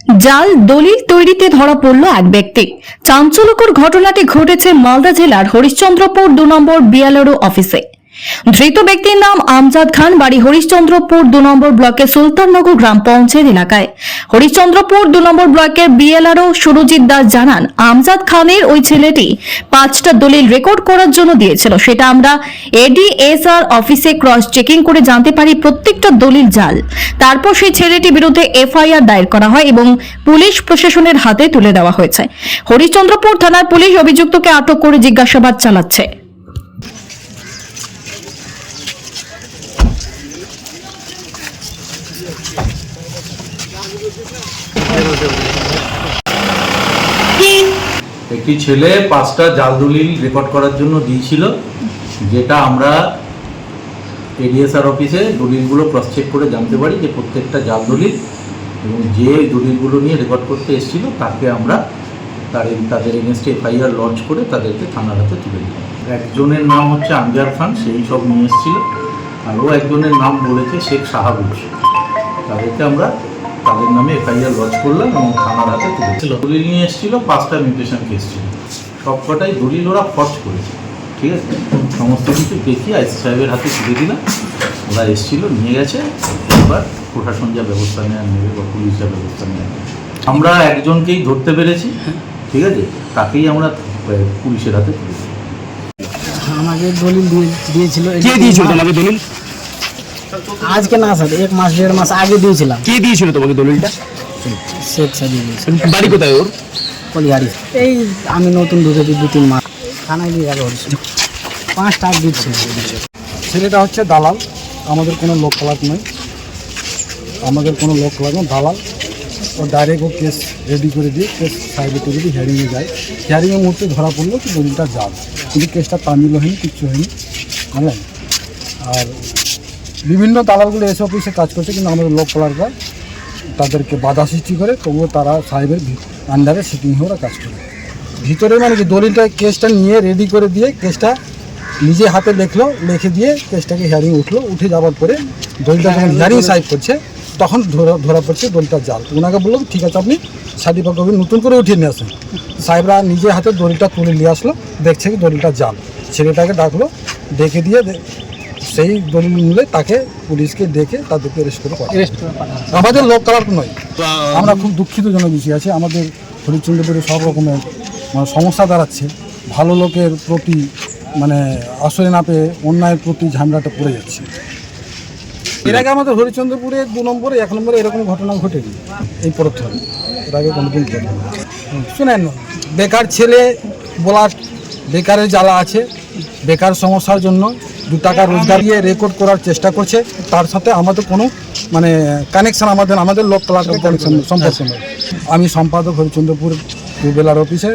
জাল দলিল তৈরিতে ধরা পড়ল এক ব্যক্তি। চাঞ্চল্যকর ঘটনাটি ঘটেছে মালদা জেলার হরিশ্চন্দ্রপুর 2 নম্বর বিএলআরও অফিসে। ধৃত ব্যক্তির নাম আমজাদ খান, বাড়ি হরিশ্চন্দ্রপুর 2 নম্বর ব্লকের সুলতাননগর গ্রাম পঞ্চায়েত এলাকায়। হরিশ্চন্দ্রপুর 2 নম্বর ব্লকের বিএলআরও সুরজিৎ দাস জানান, আমজাদ খানের ওই ছেলেটি 5টা দলিল রেকর্ড করার জন্য দিয়েছিল। সেটা আমরা এডিএসআর অফিসে ক্রস চেকিং করে জানতে পারি প্রত্যেকটা দলিল জাল। তারপর সেই ছেলেটির বিরুদ্ধে এফআইআর দায়ের করা হয় এবং পুলিশ প্রশাসনের হাতে তুলে দেওয়া হয়েছে। হরিশ্চন্দ্রপুর থানার পুলিশ অভিযুক্তকে আটক করে জিজ্ঞাসাবাদ চালাচ্ছে। একটি ছেলে 5টা জাল দলিল রেকর্ড করার জন্য দিয়েছিল, যেটা আমরা এডিএসআর অফিসে দলিলগুলো ক্রস চেক করে জানতে পারি যে প্রত্যেকটা জাল দলিল, এবং যে দলিলগুলো নিয়ে রেকর্ড করতে এসেছিল তাকে আমরা তাদের এগেনস্টে এফআইআর লঞ্চ করে তাদেরকে থানার হাতে তুলে দিই। একজনের নাম হচ্ছে আমজাদ খান, সেই সব নিয়ে এসেছিল, আরও একজনের নাম বলেছে শেখ শাহাবুজ। তাদেরকে আমরা তাদের নামে এফআইআর লঞ্চ করলাম এবং থানার হাতে তুলেছিল। দলিল নিয়ে এসেছিল, 5টা মিউটেশন কেস ছিল, সবকটাই দলিল ওরা ফর্জ করেছে। ঠিক আছে, সমস্ত কিছু দেখি আইসি সাহেবের হাতে তুলে দিলাম। ওরা এসেছিল, নিয়ে গেছে, এবার প্রশাসন যা ব্যবস্থা নেওয়া নেবে বা পুলিশ যা ব্যবস্থা নেওয়া নেবে। আমরা একজনকেই ধরতে পেরেছি, ঠিক আছে, তাকেই আমরা পুলিশের হাতে তুলে দিই। আমাকে দলিল দিয়েছিল। কে দিয়েছিল তোমাকে দলিল? আজকে না স্যার, 1 মাস 1.5 মাস আগে দিয়েছিলাম। কে দিয়েছিল তোমাকে দলিলটা? শেখ সাদি দিয়েছিল। বাড়ি কোথায় ওর? কলিহারি। এই আমি নতুন ঢুকেছি 2-3 মাস, থানায় দিয়ে গেল 5টা দিচ্ছে। ছেলেটা হচ্ছে দালাল, আমাদের কোনো লোক কলাপ নয়, দালাল। ও ডাইরেক্ট ও কেস রেডি করে দিয়ে কেস সাইডে করে দিয়ে হিয়ারিংয়ে যায়। হিয়ারিংয়ের মুহূর্তে ধরা পড়লো কি দলিলটা জাল, কিন্তু কেসটা তামিল হয়নি, কিচ্ছু হয়নি, বুঝলেন। আর বিভিন্ন দালালগুলো এসে অফিসে কাজ করছে, কিন্তু আমাদের লোক কলাররা তাদেরকে বাধা সৃষ্টি করে, তবুও তারা সাহেবের আন্ডারে সিটিং হয়ে ওরা কাজ করে। ভিতরে মানে কি দলিলটা কেসটা নিয়ে রেডি করে দিয়ে কেসটা নিজে হাতে লিখে দিয়ে কেসটাকে হিয়ারিং উঠে যাওয়ার পরে দলিলটা যখন হিয়ারিং সাইড করছে তখন ধরা পড়ছে দলিলটা জাল। ওনাকে বললো ঠিক আছে, আপনি সার্টিফিকেট কপি নতুন করে উঠিয়ে নিয়ে আসেন। সাহেবরা নিজে হাতে দলিলটা তুলে নিয়ে আসলো, দেখছে কি দলিলটা জাল। ছেলেটাকে ডাকলো, ডেকে দিয়ে সেই দলিল মিলে তাকে পুলিশকে ডেকে তাদেরকে অ্যারেস্ট করে আমাদের লোক কালার নয়। আমরা খুব দুঃখিতজনক বিষয় আছে, আমাদের হরিশ্চন্দ্রপুরে সব রকমের সমস্যা দাঁড়াচ্ছে। ভালো লোকের প্রতি আশ্রয় না পেয়ে অন্যায়ের প্রতি ঝামেলাটা পড়ে যাচ্ছে। এর আগে আমাদের হরিশ্চন্দ্রপুরে 2 নম্বরে 1 নম্বরে এরকম ঘটনা ঘটেনি, এই প্রথম। এর আগে কোনোদিন ঘটেনি। শুনেন, বেকার ছেলে বলার বেকারের জ্বালা আছে, বেকার সমস্যার জন্য 2 টাকা রোজগার দিয়ে রেকর্ড করার চেষ্টা করছে। তার সাথে আমাদের কোনো কানেকশান আমাদের লোক কানেকশন সম্পর্ক নয়। আমি সম্পাদক হরিশ্চন্দ্রপুর বিএলআরও অফিসে।